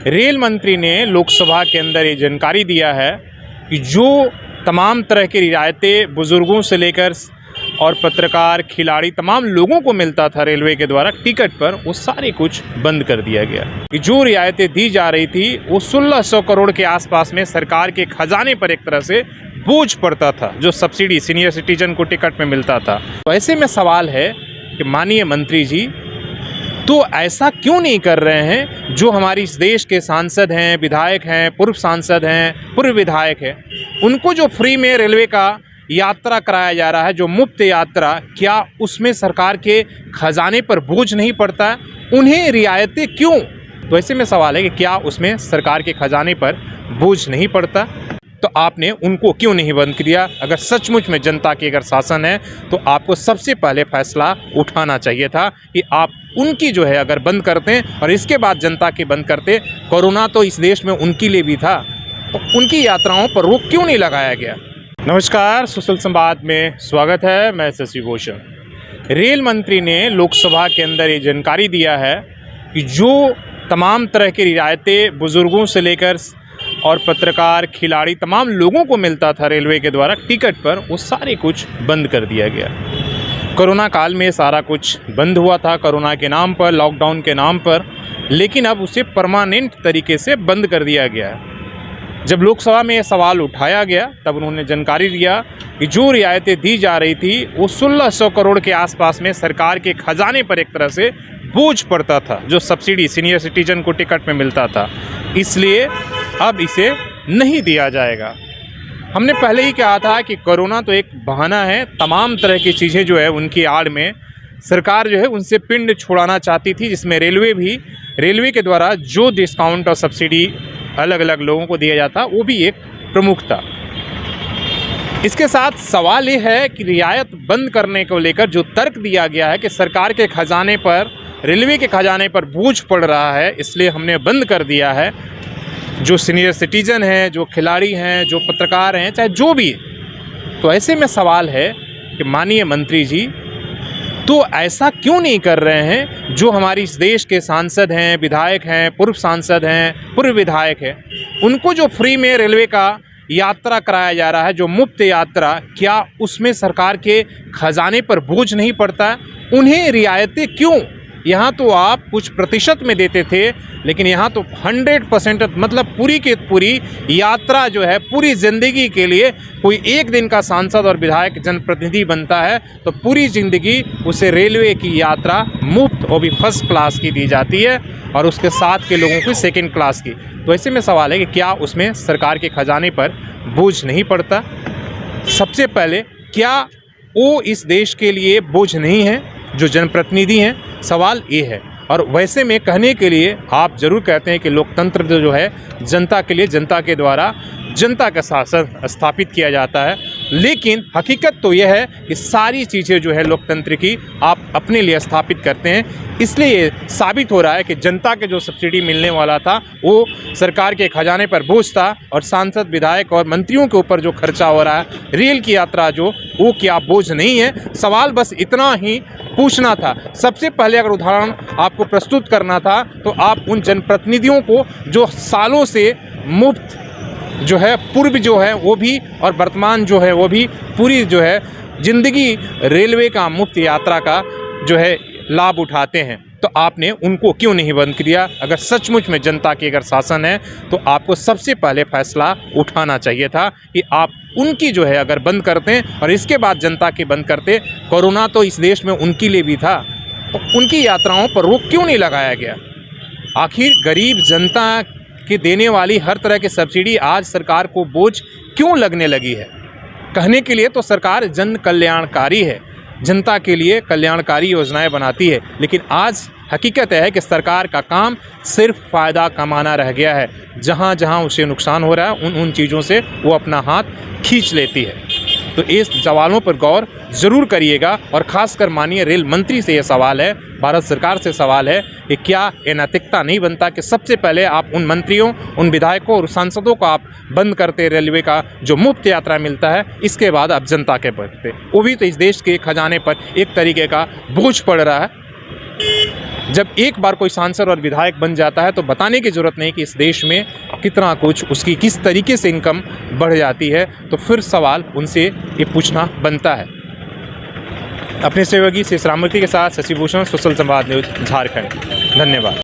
Rail मंत्री ने लोकसभा के अंदर ये जानकारी दिया है कि जो तमाम तरह की रियायतें बुजुर्गों से लेकर और पत्रकार, खिलाड़ी, तमाम लोगों को मिलता था रेलवे के द्वारा टिकट पर, वो सारे कुछ बंद कर दिया गया। कि जो रियायतें दी जा रही थी वो 1600 करोड़ के आसपास में सरकार के खजाने पर एक तरह से बोझ पड़ता था, जो सब्सिडी सीनियर सिटीजन को टिकट में मिलता था। तो ऐसे में सवाल है कि माननीय मंत्री जी तो ऐसा क्यों नहीं कर रहे हैं जो हमारी इस देश के सांसद हैं, विधायक हैं, पूर्व सांसद हैं, पूर्व विधायक हैं, उनको जो फ्री में रेलवे का यात्रा कराया जा रहा है, जो मुफ्त यात्रा, क्या उसमें सरकार के खजाने पर बोझ नहीं पड़ता? उन्हें रियायतें क्यों? तो ऐसे में सवाल है कि क्या उसमें सरकार के खजाने पर बोझ नहीं पड़ता? तो आपने उनको क्यों नहीं बंद किया? अगर सचमुच में जनता की अगर शासन है तो आपको सबसे पहले फैसला उठाना चाहिए था कि आप उनकी जो है अगर बंद करते और इसके बाद जनता की बंद करते। कोरोना तो इस देश में उनके लिए भी था, तो उनकी यात्राओं पर रोक क्यों नहीं लगाया गया? नमस्कार, सुशील संवाद में स्वागत है। मैं शशि भूषण। रेल मंत्री ने लोकसभा के अंदर ये जानकारी दिया है कि जो तमाम तरह की रियायतें बुजुर्गों से लेकर और पत्रकार, खिलाड़ी, तमाम लोगों को मिलता था रेलवे के द्वारा टिकट पर, वो सारे कुछ बंद कर दिया गया। कोरोना काल में सारा कुछ बंद हुआ था, कोरोना के नाम पर, लॉकडाउन के नाम पर, लेकिन अब उसे परमानेंट तरीके से बंद कर दिया गया है। जब लोकसभा में ये सवाल उठाया गया तब उन्होंने जानकारी दिया कि जो रियायतें दी जा रही थी वो 1600 करोड़ के आसपास में सरकार के खजाने पर एक तरह से बोझ पड़ता था, जो सब्सिडी सीनियर सिटीजन को टिकट में मिलता था, इसलिए अब इसे नहीं दिया जाएगा। हमने पहले ही कहा था कि कोरोना तो एक बहाना है, तमाम तरह की चीज़ें जो है उनकी आड़ में सरकार जो है उनसे पिंड छुड़ाना चाहती थी, जिसमें रेलवे के द्वारा जो डिस्काउंट और सब्सिडी अलग अलग लोगों को दिया जाता वो भी एक प्रमुख था। इसके साथ सवाल ये है कि रियायत बंद करने को लेकर जो तर्क दिया गया है कि सरकार के खजाने पर, रेलवे के खजाने पर बोझ पड़ रहा है, इसलिए हमने बंद कर दिया है। जो सीनियर सिटीजन हैं, जो खिलाड़ी हैं, जो पत्रकार हैं, चाहे जो भी। तो ऐसे में सवाल है कि माननीय मंत्री जी तो ऐसा क्यों नहीं कर रहे हैं जो हमारी इस देश के सांसद हैं, विधायक हैं, पूर्व सांसद हैं, पूर्व विधायक हैं, उनको जो फ्री में रेलवे का यात्रा कराया जा रहा है, जो मुफ्त यात्रा, क्या उसमें सरकार के खजाने पर बोझ नहीं पड़ता? उन्हें रियायतें क्यों? यहाँ तो आप कुछ प्रतिशत में देते थे, लेकिन यहाँ तो 100% मतलब पूरी की पूरी यात्रा जो है, पूरी ज़िंदगी के लिए कोई एक दिन का सांसद और विधायक जनप्रतिनिधि बनता है तो पूरी ज़िंदगी उसे रेलवे की यात्रा मुफ्त और भी फर्स्ट क्लास की दी जाती है और उसके साथ के लोगों की सेकंड क्लास की। तो ऐसे में सवाल है कि क्या उसमें सरकार के खजाने पर बोझ नहीं पड़ता? सबसे पहले क्या वो इस देश के लिए बोझ नहीं है जो जनप्रतिनिधि हैं? सवाल ये है। और वैसे में कहने के लिए आप ज़रूर कहते हैं कि लोकतंत्र जो है जनता के लिए, जनता के द्वारा जनता का शासन स्थापित किया जाता है, लेकिन हकीकत तो यह है कि सारी चीज़ें जो है लोकतंत्र की आप अपने लिए स्थापित करते हैं। इसलिए साबित हो रहा है कि जनता के जो सब्सिडी मिलने वाला था वो सरकार के खजाने पर बोझ था और सांसद, विधायक और मंत्रियों के ऊपर जो खर्चा हो रहा है, रेल की यात्रा जो, वो क्या बोझ नहीं है? सवाल बस इतना ही पूछना था। सबसे पहले अगर उदाहरण आपको प्रस्तुत करना था तो आप उन जनप्रतिनिधियों को जो सालों से मुफ्त जो है, पूर्व जो है वो भी और वर्तमान जो है वो भी, पूरी जो है ज़िंदगी रेलवे का मुफ्त यात्रा का जो है लाभ उठाते हैं, तो आपने उनको क्यों नहीं बंद किया? अगर सचमुच में जनता की अगर शासन है तो आपको सबसे पहले फैसला उठाना चाहिए था कि आप उनकी जो है अगर बंद करते और इसके बाद जनता की बंद करते। कोरोना तो इस देश में उनके लिए भी था, तो उनकी यात्राओं पर रोक क्यों नहीं लगाया गया? आखिर गरीब जनता की देने वाली हर तरह की सब्सिडी आज सरकार को बोझ क्यों लगने लगी है? कहने के लिए तो सरकार जन कल्याणकारी है, जनता के लिए कल्याणकारी योजनाएं बनाती है, लेकिन आज हकीकत है कि सरकार का काम सिर्फ फ़ायदा कमाना रह गया है। जहाँ जहाँ उसे नुकसान हो रहा है उन चीज़ों से वो अपना हाथ खींच लेती है। तो इस सवालों पर गौर ज़रूर करिएगा और ख़ासकर माननीय रेल मंत्री से ये सवाल है, भारत सरकार से सवाल है कि क्या ये नैतिकता नहीं बनता कि सबसे पहले आप उन मंत्रियों, उन विधायकों और सांसदों को आप बंद करते रेलवे का जो मुफ्त यात्रा मिलता है, इसके बाद आप जनता के बढ़ते, वो भी तो इस देश के खजाने पर एक तरीके का बोझ पड़ रहा है। जब एक बार कोई सांसद और विधायक बन जाता है तो बताने की ज़रूरत नहीं कि इस देश में कितना कुछ, उसकी किस तरीके से इनकम बढ़ जाती है। तो फिर सवाल उनसे ये पूछना बनता है। अपने सहयोगी शेष राममूर्ति के साथ शशि भूषण, सोशल संवाद न्यूज़, झारखंड। धन्यवाद।